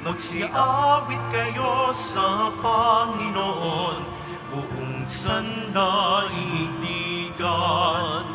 magsiawit kayo sa Panginoon, buong sandaigdigan.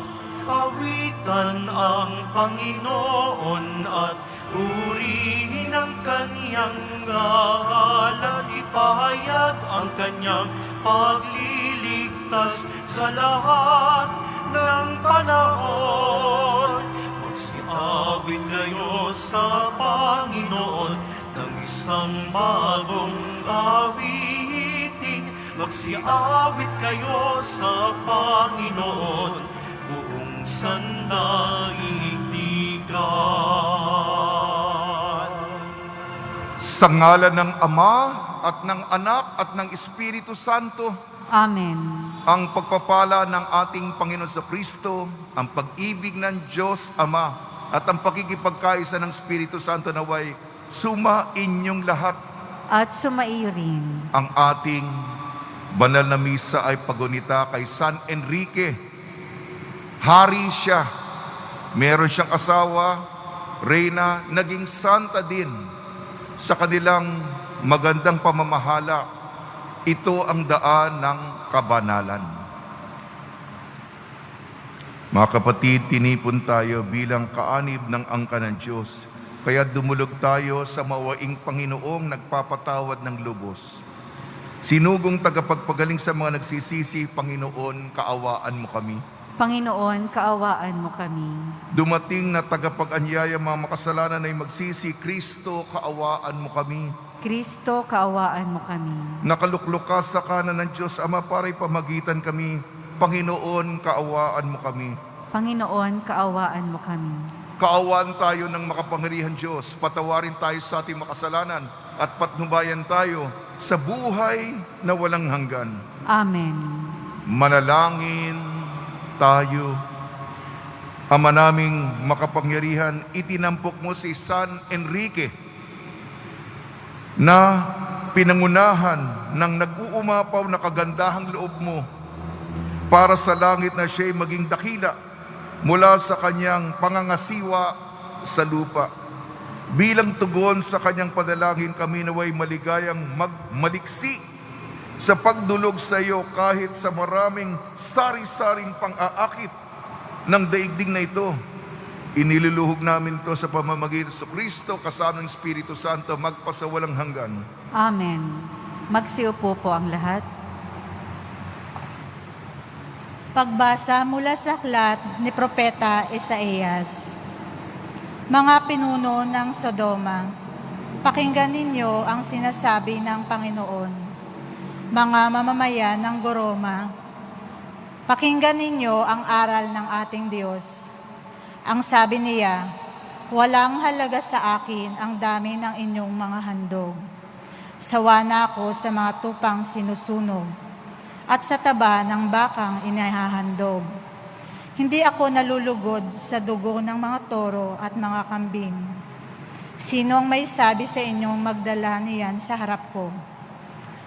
Awitan ang Panginoon at purihin ang kanyang ngalan, ipahayag ang kanyang pagliligtas sa lahat ng panahon. Magsiawit kayo sa Panginoon ng isang bagong awitin. Magsiawit kayo sa Panginoon, buong sandaigdigan. Sa ngalan ng Ama at ng Anak at ng Espiritu Santo. Amen. Ang pagpapala ng ating Panginoon sa Kristo, ang pag-ibig ng Diyos Ama, at ang pakikipagkaisa ng Espiritu Santo naway suma inyong lahat. At sumaiyo rin. Ang ating banal na misa ay pagunita kay San Enrique. Hari siya. Meron siyang asawa, reyna, naging santa din. Sa kanilang magandang pamamahala, ito ang daan ng kabanalan. Mga kapatid, tinipon tayo bilang kaanib ng angka ng Diyos. Kaya dumulog tayo sa mawaing Panginoong nagpapatawad ng lubos. Sinugong tagapagpagaling sa mga nagsisisi, Panginoon, kaawaan mo kami. Panginoon, kaawaan mo kami. Dumating na tagapag-anyaya mga makasalanan ay magsisi, Kristo, kaawaan mo kami. Kristo, kaawaan mo kami. Nakaluklok ka sa kanan ng Diyos Ama para ipamagitan kami. Panginoon, kaawaan mo kami. Panginoon, kaawaan mo kami. Kaawaan tayo ng makapangyarihan Diyos. Patawarin tayo sa ating makasalanan at patnubayan tayo sa buhay na walang hanggan. Amen. Manalangin tayo. Ama naming makapangyarihan, itinampok mo si San Enrique na pinangunahan ng nag-uumapaw na kagandahang loob mo para sa langit na siya'y maging dakila mula sa kanyang pangangasiwa sa lupa. Bilang tugon sa kanyang panalangin, kami naway maligayang magmaliksi sa pagdulog sa iyo kahit sa maraming sari-saring pang-aakit ng daigdig na ito. Iniluluhog namin ito sa pamamagitan sa Kristo kasama ng Espiritu Santo magpasawalang hanggan. Amen. Magsiupo po ang lahat. Pagbasa mula sa aklat ni Propeta Isaías. Mga pinuno ng Sodoma, pakinggan ninyo ang sinasabi ng Panginoon. Mga mamamayan ng Goroma, pakinggan ninyo ang aral ng ating Diyos. Ang sabi niya, walang halaga sa akin ang dami ng inyong mga handog. Sawa na ako sa mga tupang sinusunog at sa taba ng bakang inihahandog. Hindi ako nalulugod sa dugo ng mga toro at mga kambing. Sino ang may sabi sa inyong magdala niyan sa harap ko?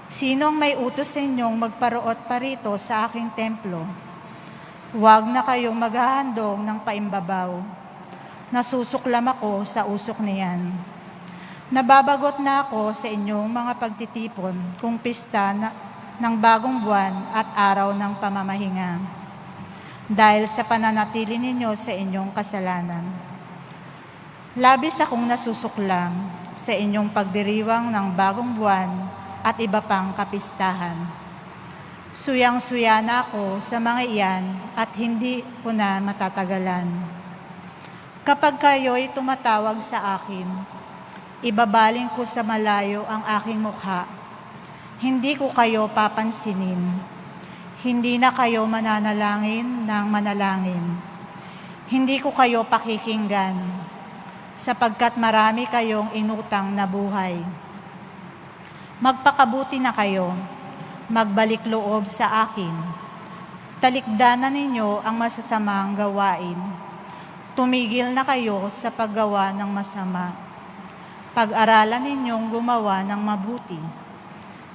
Sino ang may utos sa inyong magparoot parito sa aking templo? Huwag na kayong maghahandog ng paimbabaw. Nasusuklam ako sa usok niyan. Nababagot na ako sa inyong mga pagtitipon kung pista ng bagong buwan at araw ng pamamahinga. Dahil sa pananatili ninyo sa inyong kasalanan. Labis akong nasusuklam sa inyong pagdiriwang ng bagong buwan at iba pang kapistahan. Suyang-suya na ako sa mga iyan at hindi ko na matatagalan. Kapag kayo'y tumatawag sa akin, ibabaling ko sa malayo ang aking mukha. Hindi ko kayo papansinin. Hindi na kayo mananalangin ng manalangin. Hindi ko kayo pakikinggan, sapagkat marami kayong inutang na buhay. Magpakabuti na kayo. Magbalik loob sa akin. Talikdanan ninyo ang masasamang gawain. Tumigil na kayo sa paggawa ng masama. Pag-aralan ninyong gumawa ng mabuti.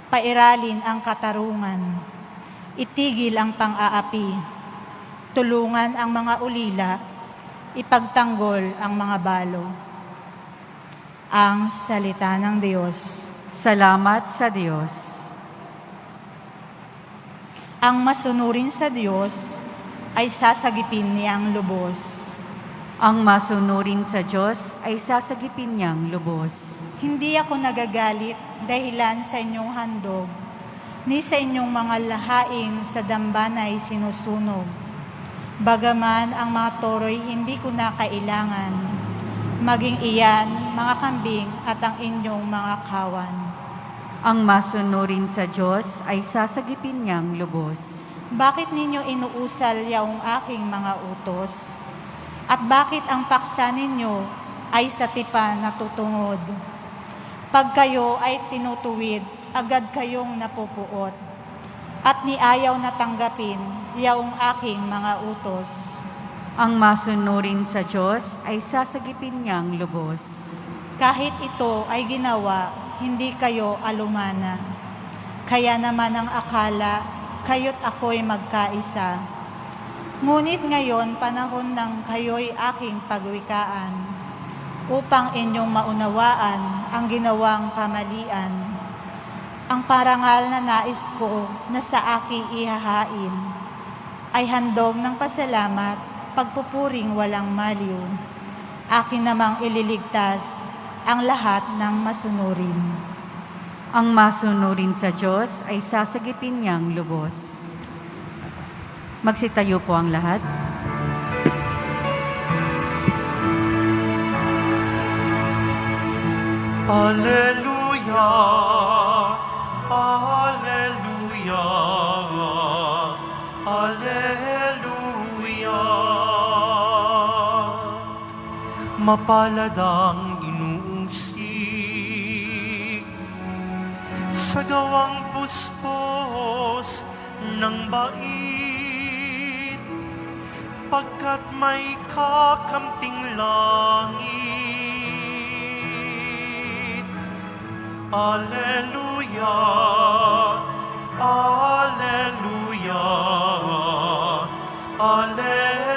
Pairalin ang katarungan. Itigil ang pang-aapi. Tulungan ang mga ulila. Ipagtanggol ang mga balo. Ang salita ng Diyos. Salamat sa Diyos. Ang masunurin sa Diyos ay sasagipin niyang lubos. Ang masunurin sa Diyos ay sasagipin niyang lubos. Hindi ako nagagalit dahilan sa inyong handog, ni sa inyong mga lahain sa dambanay sinusunog. Bagaman ang mga toro'y hindi ko na kailangan, maging iyan, mga kambing at ang inyong mga kawan. Ang masunurin sa Diyos ay sasagipin niyang lubos. Bakit ninyo inuusal yaong aking mga utos? At bakit ang paksa ninyo ay sa tipa natutungod? Pag kayo ay tinutuwid, agad kayong napupuot. At niayaw na tanggapin yaong aking mga utos. Ang masunurin sa Diyos ay sasagipin niyang lubos. Kahit ito ay ginawa, hindi kayo alumana. Kaya naman ang akala, kayo't ako'y magkaisa. Ngunit ngayon, panahon ng kayo'y aking pagwikaan, upang inyong maunawaan ang ginawang kamalian. Ang parangal na nais ko na sa aking ihahain, ay handog ng pasalamat, pagpupuring walang maliw. Akin namang ililigtas ang lahat ng masunurin. Ang masunurin sa Diyos ay sasagipin niyang lubos. Magsitayo po ang lahat. Alleluia, Alleluia, Alleluia. Mapalad ang inuusig sa gawang puspos ng bait, pagkat may kakamting langit. Alleluia, Alleluia, Alleluia.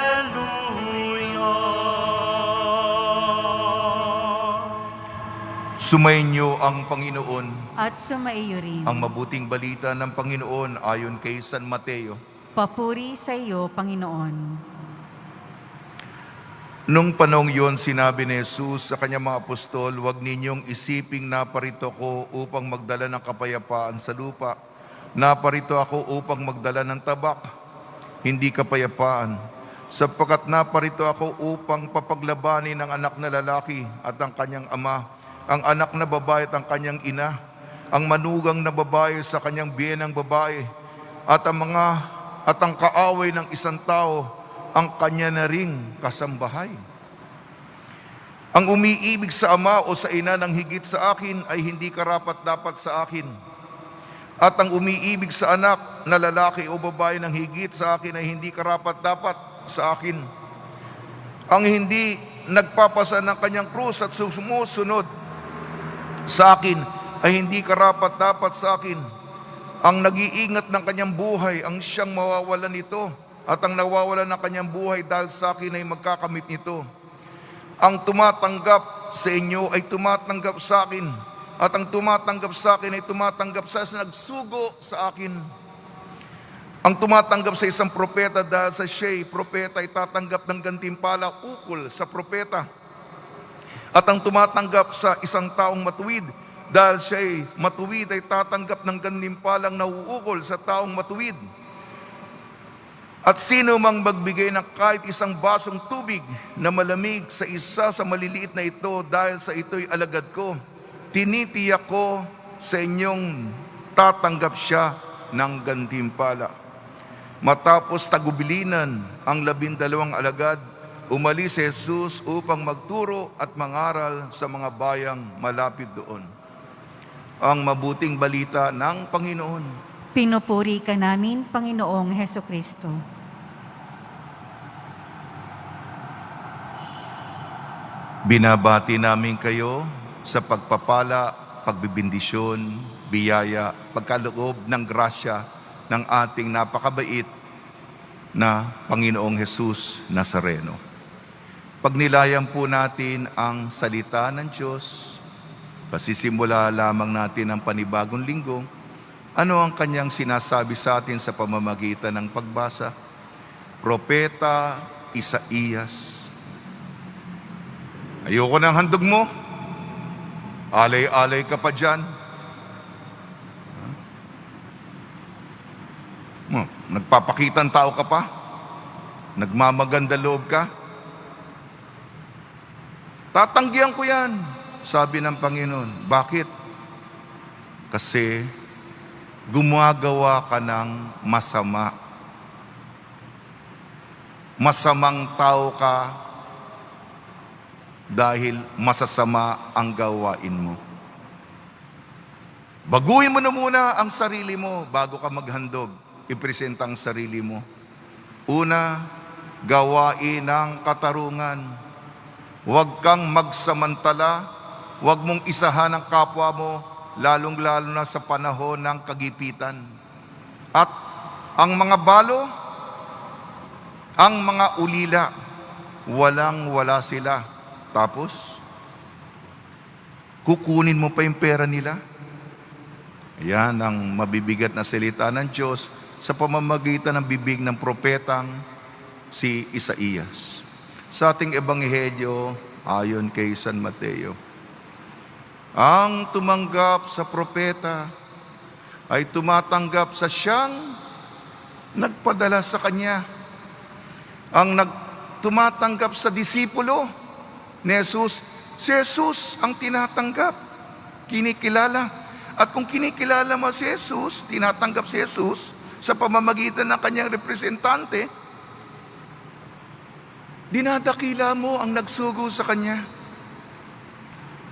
Sumainyo ang Panginoon. At sumaiyo rin. Ang mabuting balita ng Panginoon ayon kay San Mateo. Papuri sa iyo, Panginoon. Nung panahong yon, sinabi ni Jesus sa kanyang mga apostol, "Huwag ninyong isiping naparito ko upang magdala ng kapayapaan sa lupa. Naparito ako upang magdala ng tabak, hindi kapayapaan. Sapagkat naparito ako upang papaglabanin ang anak na lalaki at ang kanyang ama, ang anak na babae at ang kanyang ina, ang manugang na babae sa kanyang biyenang babae, at ang kaaway ng isang tao, ang kanya na ring kasambahay. Ang umiibig sa ama o sa ina ng higit sa akin ay hindi karapat-dapat sa akin. At ang umiibig sa anak na lalaki o babae ng higit sa akin ay hindi karapat-dapat sa akin. Ang hindi nagpapasa ng kanyang krus at sumusunod sa akin ay hindi karapat-dapat sa akin. Ang nag-iingat ng kanyang buhay ang siyang mawawalan nito, at ang nawawalan ng kanyang buhay dahil sa akin ay magkakamit nito. Ang tumatanggap sa inyo ay tumatanggap sa akin, at ang tumatanggap sa akin ay tumatanggap sa nagsugo sa akin. Ang tumatanggap sa isang propeta dahil sa siya'y propeta ay tatanggap ng gantimpala ukol sa propeta. At ang tumatanggap sa isang taong matuwid dahil siya'y matuwid ay tatanggap ng gantimpalang nauukol sa taong matuwid. At sino mang magbigay ng kahit isang basong tubig na malamig sa isa sa maliliit na ito dahil sa ito'y alagad ko, tinitiyak ko sa inyong tatanggap siya ng gantimpala. Matapos tagubilinan ang 12 alagad, umalis si Jesus upang magturo at mangaral sa mga bayang malapit doon. Ang mabuting balita ng Panginoon. Pinupuri ka namin, Panginoong Hesukristo. Binabati namin kayo sa pagpapala, pagbibindisyon, biyaya, pagkaloob ng grasya ng ating napakabait na Panginoong Jesus Nazareno. Pagnilayan po natin ang salita ng Diyos Pasisimula lamang natin ang panibagong linggo. Ano ang kanyang sinasabi sa atin sa pamamagitan ng pagbasa? Propeta Isaías. Ayoko ng handog mo. Alay-alay ka pa dyan. Nagpapakitang tao ka pa? Nagmamaganda loob ka? Tatanggihan ko yan, sabi ng Panginoon. Bakit? Kasi gumagawa ka ng masama. Masamang tao ka dahil masasama ang gawain mo. Baguhin mo na muna ang sarili mo bago ka maghandog. Ipresenta ang sarili mo. Una, gawain ng katarungan. Huwag kang magsamantala. Huwag mong isahan ang kapwa mo, lalong-lalo na sa panahon ng kagipitan. At ang mga balo, ang mga ulila, walang-wala sila. Tapos, kukunin mo pa yung pera nila. Ayan ang mabibigat na salita ng Diyos sa pamamagitan ng bibig ng propetang si Isaías. Sa ating ebanghelyo, ayon kay San Mateo, ang tumanggap sa propeta ay tumatanggap sa siyang nagpadala sa kanya. Ang tumatanggap sa disipulo ni Jesus, si Jesus ang tinatanggap, kinikilala. At kung kinikilala mo si Jesus, tinatanggap si Jesus sa pamamagitan ng kanyang representante, dinadakila mo ang nagsugo sa kanya.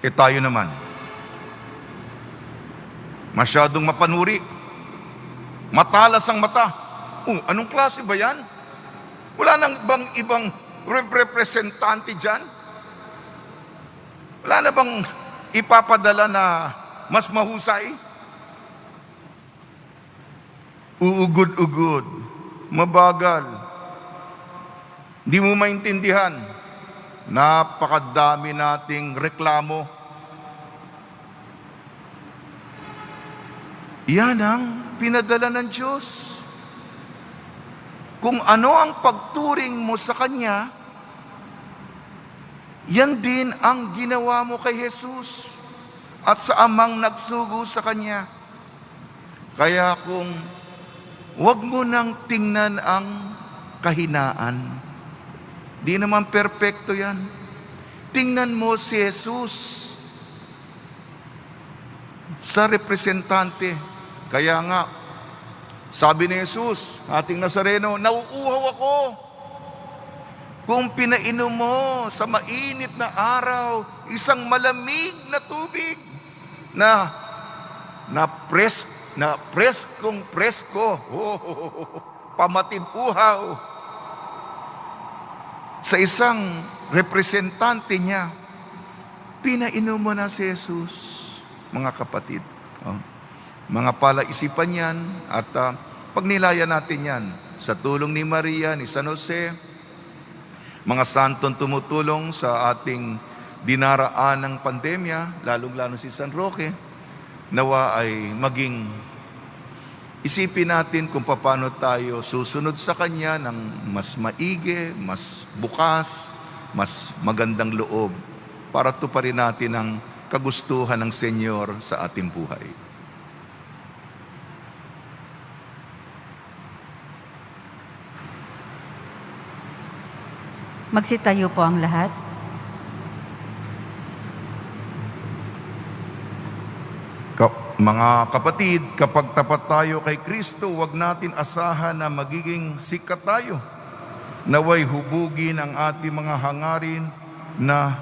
Tayo naman, masyadong mapanuri, matalas ang mata. Anong klase ba yan? Wala nang ibang representante dyan? Wala na bang ipapadala na mas mahusay? Uugod-ugod, mabagal, di mo maintindihan, napakadami nating reklamo. Yan ang pinadala ng Diyos. Kung ano ang pagturing mo sa Kanya, yan din ang ginawa mo kay Jesus at sa amang nagsugo sa Kanya. Kaya kung huwag mo nang tingnan ang kahinaan, di naman perpekto yan. Tingnan mo si Jesus sa representante. Kaya nga, sabi ni Jesus, ating Nazareno, nauuhaw ako. Kung pinainom mo sa mainit na araw, isang malamig na tubig na preskong presko, pamatid uhaw, sa isang representante niya, pinainom mo na si Jesus, mga kapatid. Mga palaisipan yan at pagnilayan natin yan sa tulong ni Maria, ni San Jose, mga santong tumutulong sa ating dinaraan ng pandemya, lalong-lalo si San Roque, nawa ay maging isipin natin kung paano tayo susunod sa Kanya ng mas maigi, mas bukas, mas magandang loob para tuparin natin ang kagustuhan ng Senyor sa ating buhay. Magsitayo po ang lahat. Mga kapatid, kapag tapat tayo kay Kristo, huwag natin asahan na magiging sikat tayo. Naway hubugin ang ating mga hangarin na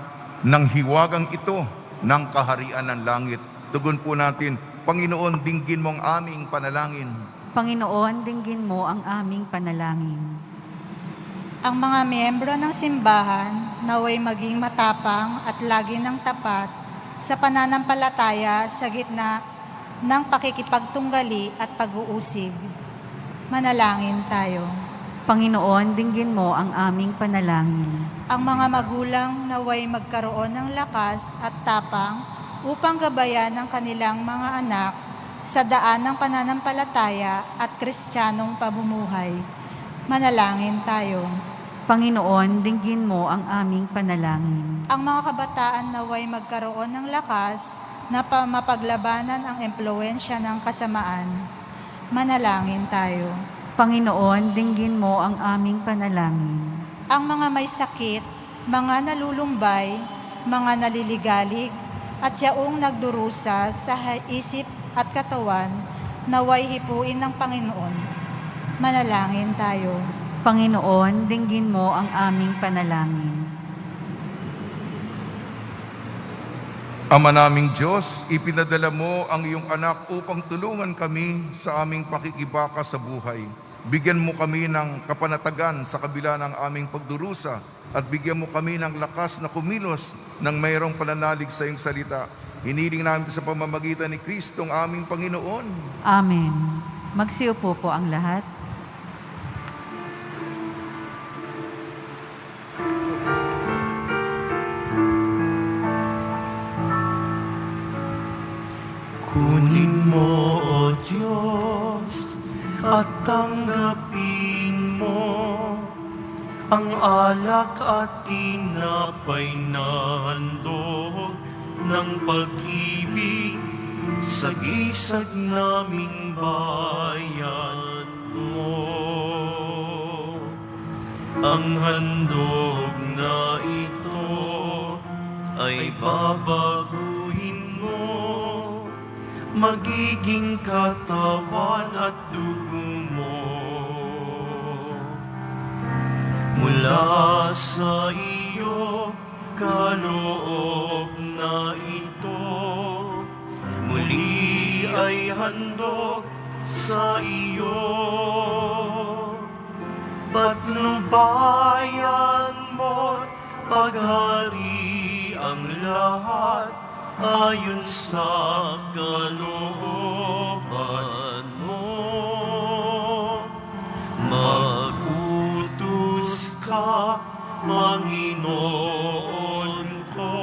nang hiwagang ito ng kaharian ng langit. Tugon po natin, Panginoon, dinggin mo ang aming panalangin. Panginoon, dinggin mo ang aming panalangin. Ang mga miyembro ng simbahan naway maging matapang at lagi ng tapat sa pananampalataya sa gitna ng pakikipagtunggali at pag-uusig. Manalangin tayo. Panginoon, dinggin mo ang aming panalangin. Ang mga magulang naway magkaroon ng lakas at tapang upang gabayan ang kanilang mga anak sa daan ng pananampalataya at kristyanong pamumuhay. Manalangin tayo. Panginoon, dinggin mo ang aming panalangin. Ang mga kabataan naway magkaroon ng lakas na mapaglabanan ang impluwensya ng kasamaan. Manalangin tayo. Panginoon, dinggin mo ang aming panalangin. Ang mga may sakit, mga nalulumbay, mga naliligalig, at yaong nagdurusa sa isip at katawan, naway hipuin ng Panginoon. Manalangin tayo. Panginoon, dinggin mo ang aming panalangin. Ama naming Diyos, ipinadala mo ang iyong anak upang tulungan kami sa aming pakikibaka sa buhay. Bigyan mo kami ng kapanatagan sa kabila ng aming pagdurusa at bigyan mo kami ng lakas na kumilos ng mayroong pananalig sa iyong salita. Hiniling namin sa pamamagitan ni Kristo ang aming Panginoon. Amen. Magsiupo po ang lahat. Kunin mo, O Diyos, at tanggapin mo ang alak at tinapay na handog ng pag-ibig sa gisag naming bayan mo. Ang handog na ito ay babaguhin mo, magiging katawan at dugo mo. Mula sa iyo, kaloob na ito, muli ay handog sa iyo. Patnubayan mo't paghari ang lahat, ayon sa kalooban mo. Mag-utos ka, Panginoon ko,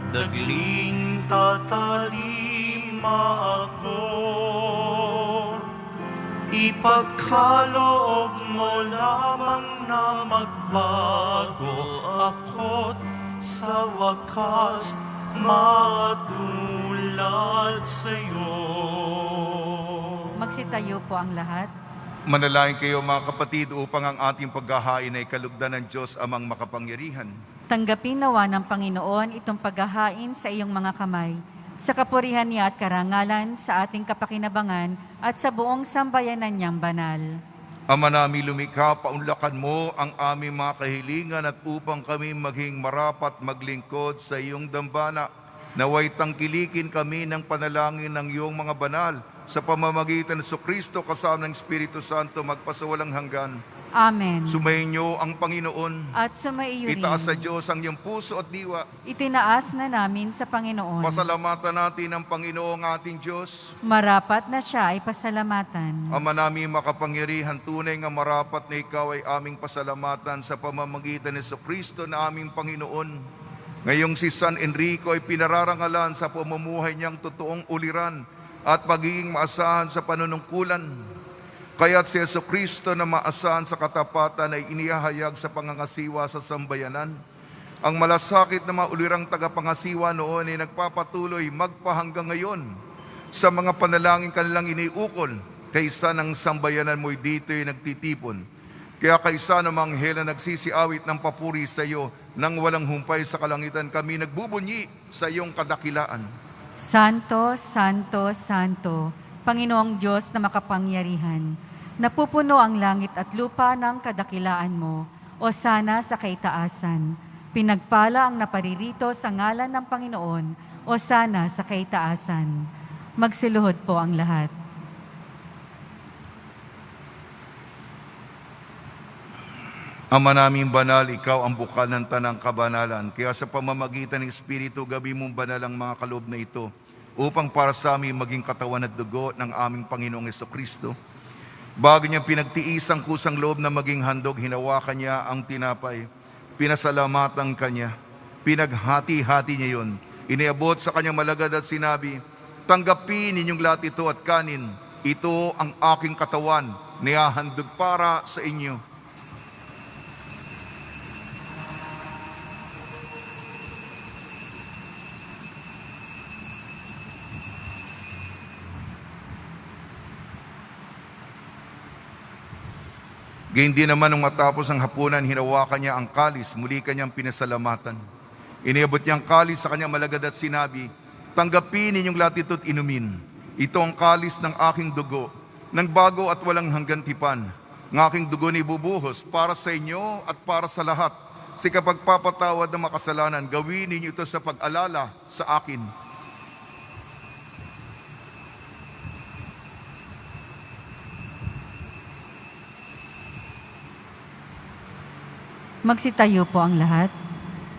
dagling tatalima ako. Ipagkaloob mo lamang na magbago ako't sa wakas matulad sa'yo. Magsitayo po ang lahat. Manalangin kayo mga kapatid upang ang ating paghahain ay kalugdan ng Diyos amang makapangyarihan. Tanggapin nawa ng Panginoon itong paghahain sa iyong mga kamay, sa kapurihan niya at karangalan, sa ating kapakinabangan at sa buong sambayanan niyang banal. Ama namin lumikha, paunlakan mo ang aming mga kahilingan at upang kami maging marapat maglingkod sa iyong dambana. Naway tangkilikin kami ng panalangin ng iyong mga banal sa pamamagitan ng Kristo kasama ng Espiritu Santo magpasawalang hanggan. Amen. Sumayin niyo ang Panginoon. At sumaiyo rin. Itaas sa Diyos ang iyong puso at diwa. Itinaas na namin sa Panginoon. Pasalamatan natin ang Panginoong ating Diyos. Marapat na siya ay pasalamatan. Ama namin makapangyarihan, tunay nga marapat na ikaw ay aming pasalamatan sa pamamagitan ni Kristo na aming Panginoon. Ngayong si San Enrico ay pinararangalan sa pamumuhay niyang totoong uliran at pagiging maasahan sa panunungkulan. Kaya't si Kristo na maasahan sa katapatan ay inihahayag sa pangangasiwa sa sambayanan. Ang malasakit na maulirang tagapangasiwa noon ay nagpapatuloy magpahanggang ngayon sa mga panalangin kanilang iniukol. Kaysa ng sambayanan mo'y dito'y nagtitipon. Kaya kaysa ng mga anghel na nagsisiawit ng papuri sa iyo, nang walang humpay sa kalangitan kami nagbubunyi sa iyong kadakilaan. Santo, Santo, Santo, Panginoong Diyos na makapangyarihan, napupuno ang langit at lupa ng kadakilaan mo, o sana sa kaitaasan. Pinagpala ang naparirito sa ngalan ng Panginoon, o sana sa kaitaasan. Magsiluhod po ang lahat. Ama naming banal, ikaw ang bukal ng tanang kabanalan. Kaya sa pamamagitan ng Espiritu, gabi mong banal ang mga kaloob na ito, upang para sa amin maging katawan at dugo ng aming Panginoong Jesucristo. Bago niya pinagtiis ang kusang loob na maging handog, hinawakan niya ang tinapay, pinasalamatan kanya, pinaghati-hati niya yon, iniabot sa kanyang malagad at sinabi, "Tanggapin ninyong lahat ito at kanin. Ito ang aking katawan, nihahandog para sa inyo." Gayun din naman nung matapos ang hapunan, hinawakan niya ang kalis, muli kanyang pinasalamatan. Iniabot niya ang kalis sa kanyang malagad at sinabi, "Tanggapin ninyong lahat ito at inumin. Ito ang kalis ng aking dugo, ng bago at walang hanggan tipan. Ng aking dugo ni bubuhos para sa inyo at para sa lahat. Sa kapagpapatawad ng makasalanan, gawin ninyo ito sa pag-alala sa akin." Magsitayo po ang lahat.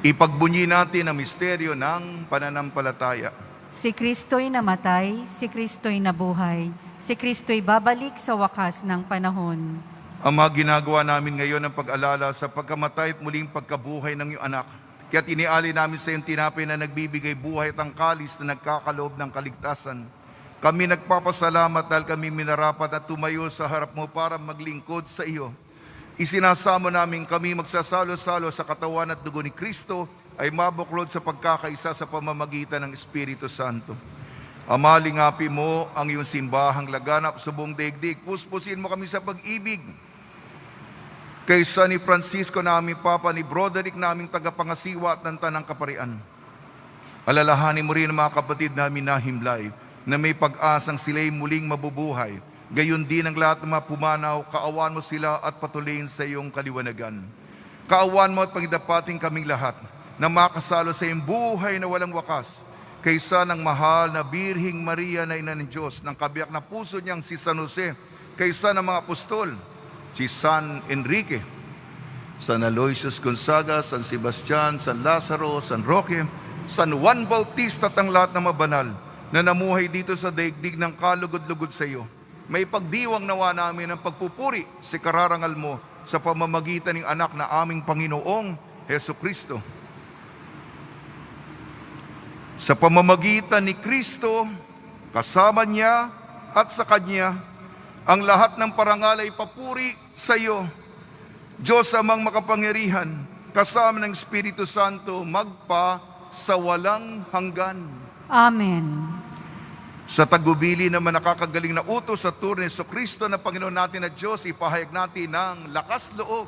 Ipagbunyi natin ang misteryo ng pananampalataya. Si Kristo'y namatay, si Kristo'y nabuhay, si Kristo'y babalik sa wakas ng panahon. Ama, ginagawa namin ngayon ang pag-alala sa pagkamatay at muling pagkabuhay ng iyong anak. Kaya't iniali namin sa iyong tinapay na nagbibigay buhay at ang kalis na nagkakaloob ng kaligtasan. Kami nagpapasalamat dahil kami minarapat at tumayo sa harap mo para maglingkod sa iyo. Isinasamo namin kami magsasalo-salo sa katawan at dugo ni Kristo ay mabuklod sa pagkakaisa sa pamamagitan ng Espiritu Santo. Ama, lingapi mo ang iyong simbahang laganap sa buong daigdig. Puspusin mo kami sa pag-ibig. Kaysa ni Francisco naming Papa, ni Broderick naming tagapangasiwa at ng Tanang Kaparian. Alalahanin mo rin ang mga kapatid namin na himlay na may pag-asang sila'y muling mabubuhay. Gayon din ang lahat ng mga pumanaw, kaawan mo sila at patuloyin sa iyong kaliwanagan. Kaawan mo at pagdapating kaming lahat na makasalo sa iyong buhay na walang wakas, kaysa ng mahal na Birhing Maria na Ina ng Diyos, ng kabiyak na puso niyang si San Jose, kaysa ng mga apostol, si San Enrique, San Aloysius Gonzaga, San Sebastian, San Lazaro, San Roque, San Juan Bautista at ang lahat ng mabanal na namuhay dito sa daigdig ng kalugod-lugod sa iyo. May pagdiwang nawa namin ang pagpupuri sa kararangal mo sa pamamagitan ng anak na aming Panginoong Heso Kristo. Sa pamamagitan ni Kristo, kasama niya at sa Kanya, ang lahat ng parangal ay papuri sa iyo, Diyos amang makapangyarihan, kasama ng Espiritu Santo, magpa sa walang hanggan. Amen. Sa tagubili naman nakakagaling na utos sa turo ni Kristo na Panginoon natin at Diyos, ipahayag natin ng lakas loob.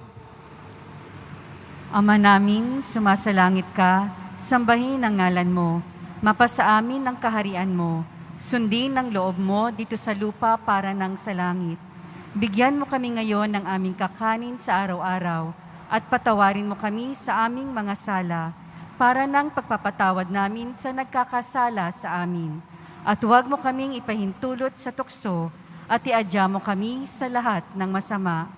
Ama namin, sumasalangit ka, sambahin ang ngalan mo, mapasa amin ang kaharian mo, sundin ang loob mo dito sa lupa para ng sa langit. Bigyan mo kami ngayon ng aming kakanin sa araw-araw at patawarin mo kami sa aming mga sala para ng pagpapatawad namin sa nagkakasala sa amin. At huwag mo kaming ipahintulot sa tukso at iadya mo kami sa lahat ng masama.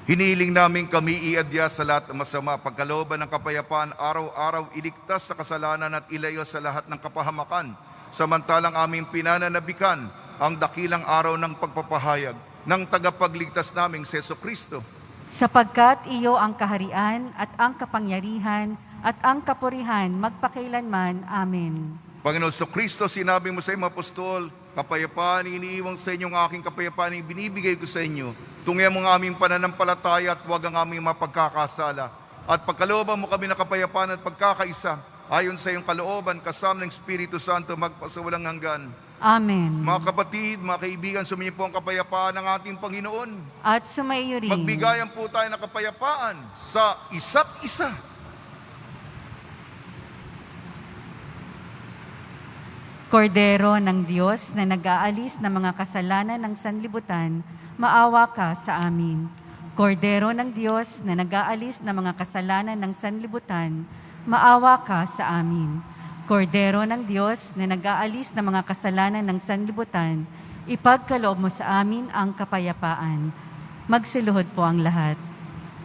Hiniling namin kami iadya sa lahat ng masama, pagkalooban ng kapayapaan, araw-araw iligtas sa kasalanan at ilayo sa lahat ng kapahamakan, samantalang aming pinananabikan ang dakilang araw ng pagpapahayag ng tagapagligtas naming si Jesucristo. Sapagkat iyo ang kaharian at ang kapangyarihan at ang kapurihan magpakailanman. Amen. Panginoon Jesucristo, sinabi mo sa iyong apostol, kapayapaan iniiwang sa inyong aking kapayapaan binibigay ko sa inyo. Tungyan mo ang aming pananampalataya at huwag ang aming mapagkakasala. At pagkalooban mo kami ng kapayapaan at pagkakaisa, ayon sa iyong kalooban, kasama ng Espiritu Santo, magpasawalang hanggan. Amen. Mga kapatid, mga kaibigan, sumayin po ang kapayapaan ng ating Panginoon. At sumaiyo rin. Magbigayan po tayo ng kapayapaan sa isa't isa. Kordero ng Diyos na nag-aalis ng mga kasalanan ng sanlibutan, maawa ka sa amin. Kordero ng Diyos na nag-aalis ng mga kasalanan ng sanlibutan, maawa ka sa amin. Kordero ng Diyos na nag-aalis ng mga kasalanan ng sanlibutan, ipagkaloob mo sa amin ang kapayapaan. Magsiluhod po ang lahat.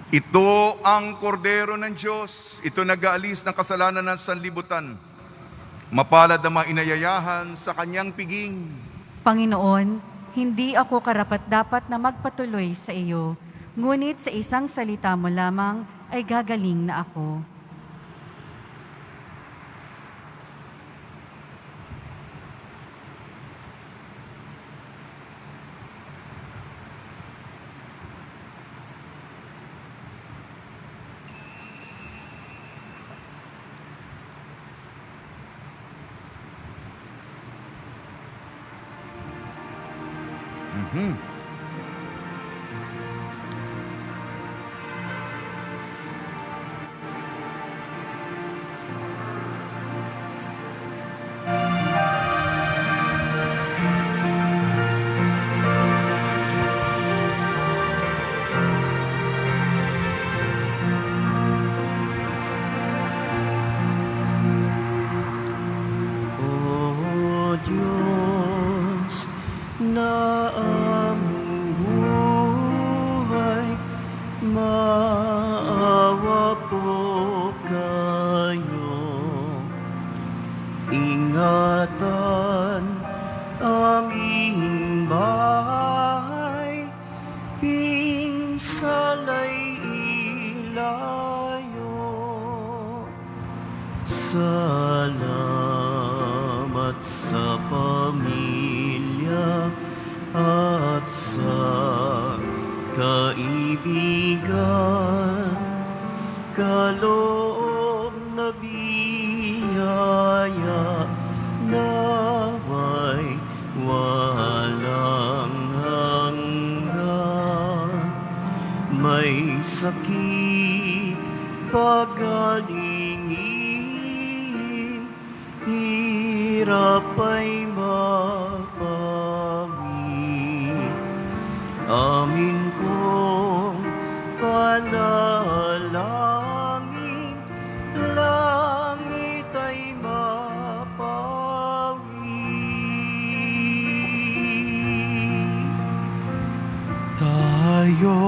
Ito ang Kordero ng Diyos. Ito nag-aalis ng kasalanan ng sanlibutan. Mapalad ang mga inayayahan sa kanyang piging. Panginoon, hindi ako karapat-dapat na magpatuloy sa iyo, ngunit sa isang salita mo lamang ay gagaling na ako. O Diyos na aming buhay, maawa po kayo. Ingatan aming bahay, pinsalay ilayo. Salamat sa pamilya at sa kaibigan, kaloob na biyaya, naway walang hanggan. May sakit pagalingin, hirap ay mapawi. Amin pong panalangin, langit ay mapawi. Tayo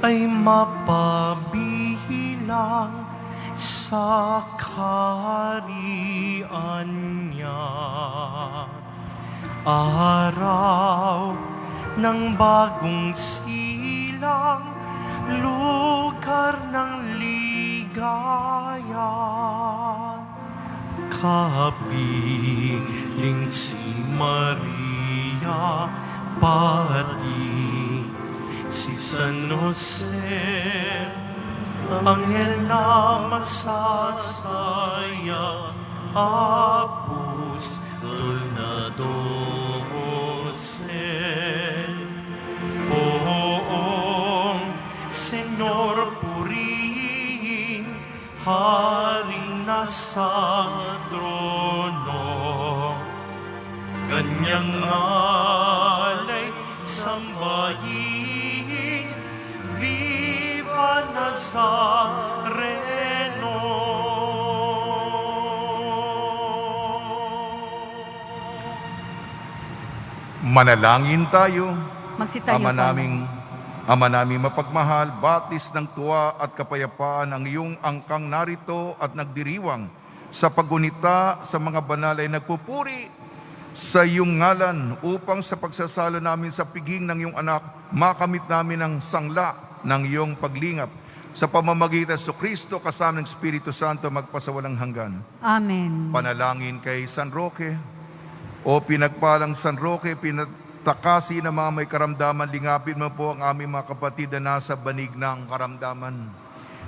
ay mapabilang sa kaharian niya. Araw ng bagong silang, lugar ng ligaya. Kapiling si Maria, pati si San Jose, anghel na masasaya, apostol na 12. Poong Senyor purihin, haring nasa trono, kanyang alay sambahin, Viva Nazareno. Manalangin tayo. Magsitayo Ama po. naming mapagmahal, batis ng tuwa at kapayapaan ang iyong angkang narito at nagdiriwang sa paggunita sa mga banal ay nagpupuri sa iyong ngalan upang sa pagsasalo namin sa piging ng iyong anak, makamit namin ang sangla ng iyong paglingap. Sa pamamagitan sa Kristo kasama ng Espiritu Santo magpasawalang hanggan. Amen. Panalangin kay San Roque. O pinagpalang San Roque, takasi na mga may karamdaman, lingapin mo po ang aming mga kapatid na nasa banig ng karamdaman.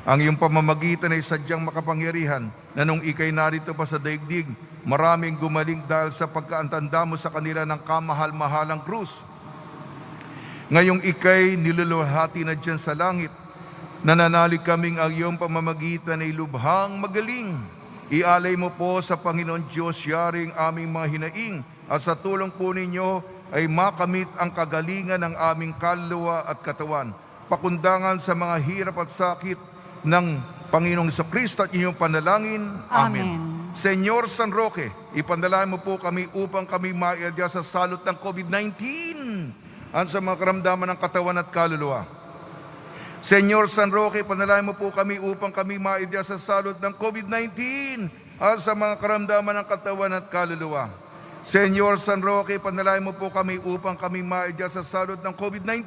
Ang iyong pamamagitan ay sadyang makapangyarihan na nung ikay narito pa sa daigdig, maraming gumaling dahil sa pagkaantanda mo sa kanila ng kamahal-mahalang krus. Ngayong ikay niluluhati na dyan sa langit, nananalig kaming ang iyong pamamagitan ay lubhang magaling. Ialay mo po sa Panginoon Diyos yaring aming mga hinaing at sa tulong po ninyo ay makamit ang kagalingan ng aming kaluluwa at katawan. Pakundangan sa mga hirap at sakit ng Panginoong Jesucristo at inyong panalangin. Amen. Senyor San Roque, ipandalangin mo po kami upang kami maiadya sa salot ng COVID-19 at sa mga karamdaman ng katawan at kaluluwa. Senyor San Roque, panalangin mo po kami upang kami maiadya sa salot ng COVID-19 at sa mga karamdaman ng katawan at kaluluwa. Senyor San Roque, panalangin mo po kami upang kami maiadya sa salot ng COVID-19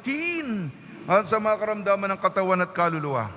at sa mga karamdaman ng katawan at kaluluwa.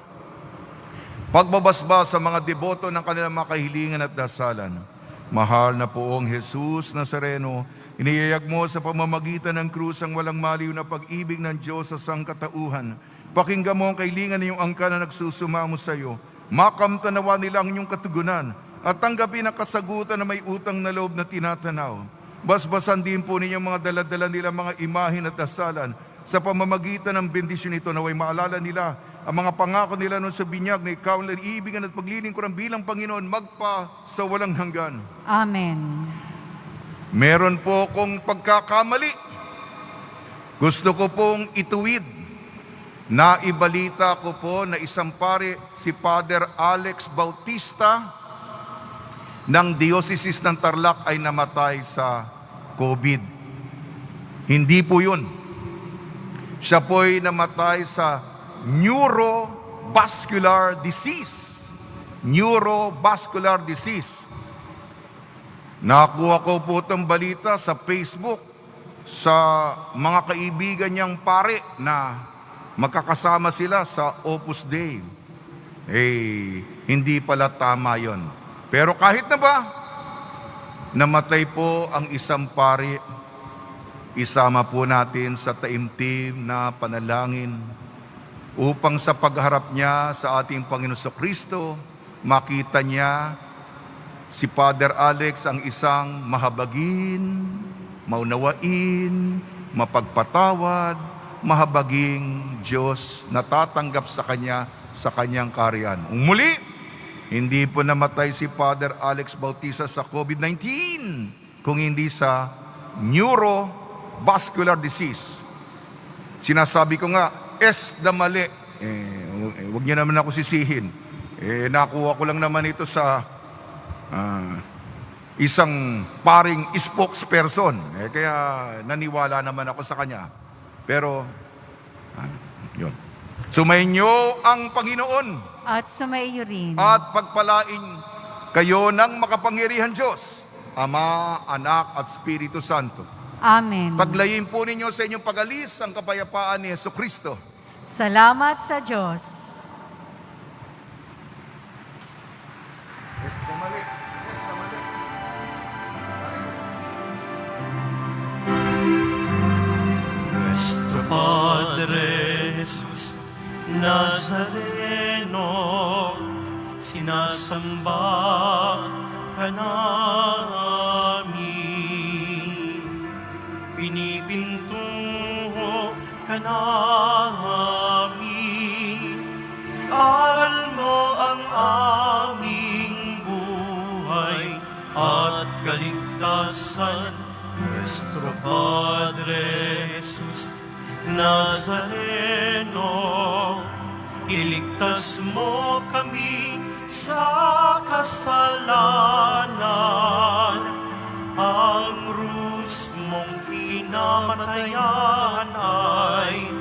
Pagbabasba sa mga deboto ng kanilang mga kahilingan at dasalan. Mahal na poong Jesus Nazareno, iniyayag mo sa pamamagitan ng krus ang walang maliw na pag-ibig ng Diyos sa sangkatauhan. Pakinggan mo ang kahilingan ng iyong angkan na nagsusumamo sa iyo. Makamtanawa nila ang iyong katugunan at tanggapin ang kasagutan na may utang na loob na tinatanaw. Basbasan din po ninyo mga daladala nila mga imahin at dasalan. Sa pamamagitan ng bendisyon ito, naway maalala nila ang mga pangako nila noon sa binyag na ikaw ang iibigan at paglilingkuran bilang Panginoon magpa sa walang hanggan. Amen. Meron po kong pagkakamali. Gusto ko pong ituwid. Naibalita ko po na isang pare, si Father Alex Bautista ng Diocese ng Tarlac ay namatay sa COVID. Hindi po yun. Siya po'y namatay sa neurovascular disease. Neurovascular disease. Nakuha ko po itong balita sa Facebook sa mga kaibigan niyang pare na magkakasama sila sa Opus Dei. Hindi pala tama yon. Pero kahit na ba, namatay po ang isang pare, isama po natin sa taimtim na panalangin upang sa pagharap niya sa ating Panginoon Kristo, makita niya si Father Alex ang isang mahabagin, maunawain, mapagpatawad, mahabaging Diyos na tatanggap sa Kanya sa Kanyang kaharian. Muli, hindi po namatay si Father Alex Bautista sa COVID-19, kung hindi sa neurovascular disease. Sinasabi ko nga, da mali. Huwag niyo naman ako sisihin. Nakuha ko lang naman ito sa isang paring spokesperson. Kaya naniwala naman ako sa kanya. Pero, yun. Sumainyo ang Panginoon At sumaiyo rin. at pagpalain kayo ng makapangyarihan Diyos, Ama, Anak at Espiritu Santo. Amen. Paglayin po ninyo sa inyong pag-alis ang kapayapaan ni Jesucristo. Salamat sa Diyos. Nuestro Padre Jesus Nazareno, sinasamba ka namin, pinipintuho ka namin, aral mo ang aming buhay at kaligtasan. Nuestro Padre Jesus Nazareno, iligtas mo kami sa kasalanan. Ang krus mong pinamatayan ay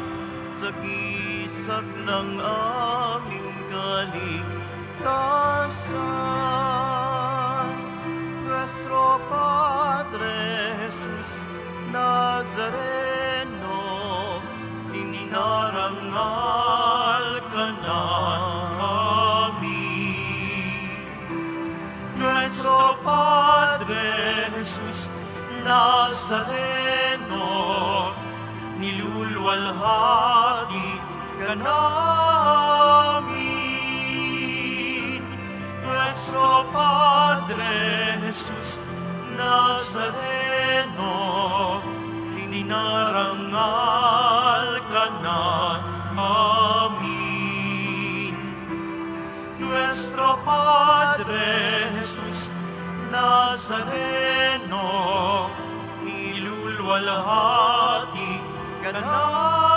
sagisag ng aming kaligtasan. Nuestro Padre Jesus Nazareno, ininarangal ka namin. Nuestro Padre Jesus Nazareno, nilulwalhati ka namin. Nuestro Padre Jesus Nazareno, dinarangal ka namin. Nuestro Padre Jesus Nazareno, nilulwalhati ka namin.